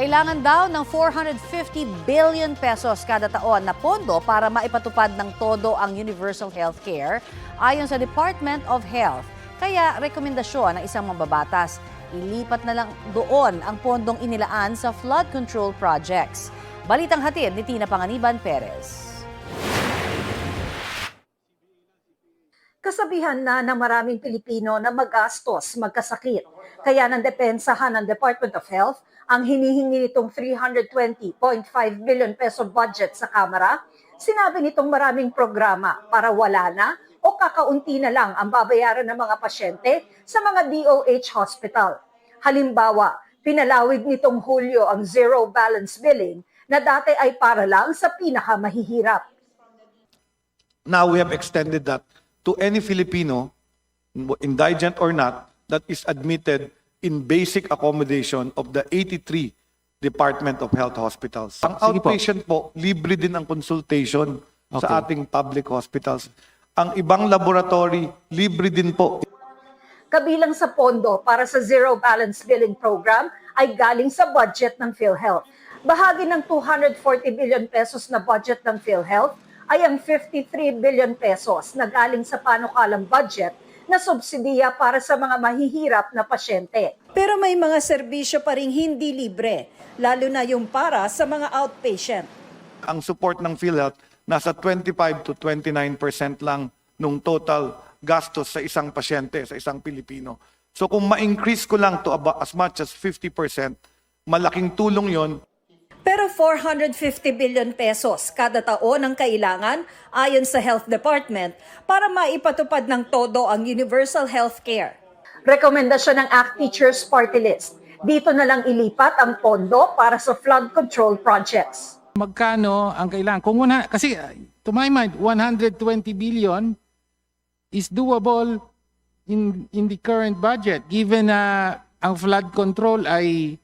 Kailangan daw ng 450 billion pesos kada taon na pondo para maipatupad ng todo ang universal healthcare ayon sa Department of Health. Kaya rekomendasyon ng isang mambabatas, ilipat na lang doon ang pondong inilaan sa flood control projects. Balitang hatid ni Tina Panganiban Perez. Kasabihan na ng maraming Pilipino na magastos, magkasakit. Kaya nang depensahan ng Department of Health ang hinihingi nitong 320.5 billion peso budget sa Kamara, sinabi nitong maraming programa para wala na o kakaunti na lang ang babayaran ng mga pasyente sa mga DOH hospital. Halimbawa, pinalawig nitong Hulyo ang zero balance billing na dati ay para lang sa pinakamahihirap. Now we have extended that to any Filipino, indigent or not, that is admitted in basic accommodation of the 83 Department of Health hospitals. Ang outpatient po, libre din ang consultation sa ating public hospitals. Ang ibang laboratory, libre din po. Kabilang sa pondo para sa Zero Balance Billing Program ay galing sa budget ng PhilHealth. Bahagi ng 240 billion pesos na budget ng PhilHealth ay ang 53 billion pesos na galing sa panukalang budget na subsidiya para sa mga mahihirap na pasyente. Pero may mga serbisyo pa ring hindi libre, lalo na yung para sa mga outpatient. Ang support ng PhilHealth nasa 25 to 29% lang nung total gastos sa isang pasyente, sa isang Pilipino. So kung ma-increase ko lang to about as much as 50%, malaking tulong yon. Pero 450 billion pesos kada taon ang kailangan ayon sa Health Department para maipatupad ng todo ang universal healthcare. Rekomendasyon ng ACT Teachers Party List. Dito na lang ilipat ang pondo para sa flood control projects. Magkano ang kailangan? Kasi to my mind, 120 billion is doable in the current budget given na ang flood control ay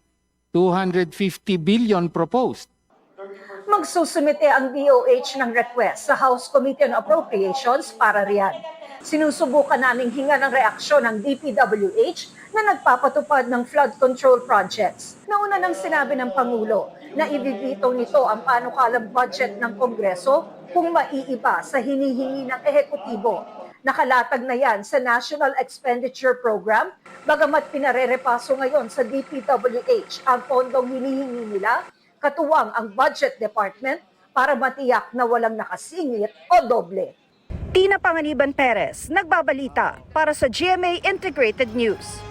250 billion proposed. Magsusumite ang DOH ng request sa House Committee on Appropriations para riyan. Sinusubukan naming hinga ng reaksyon ng DPWH na nagpapatupad ng flood control projects. Nauna nang sinabi ng Pangulo na ibibito nito ang panukalang budget ng Kongreso kung maiiba sa hinihingi ng ehekutibo. Nakalatag na yan sa National Expenditure Program, bagamat pinarerepaso ngayon sa DPWH ang pondong hinihingi nila, katuwang ang Budget Department para matiyak na walang nakasingit o doble. Tina Panganiban Perez, nagbabalita para sa GMA Integrated News.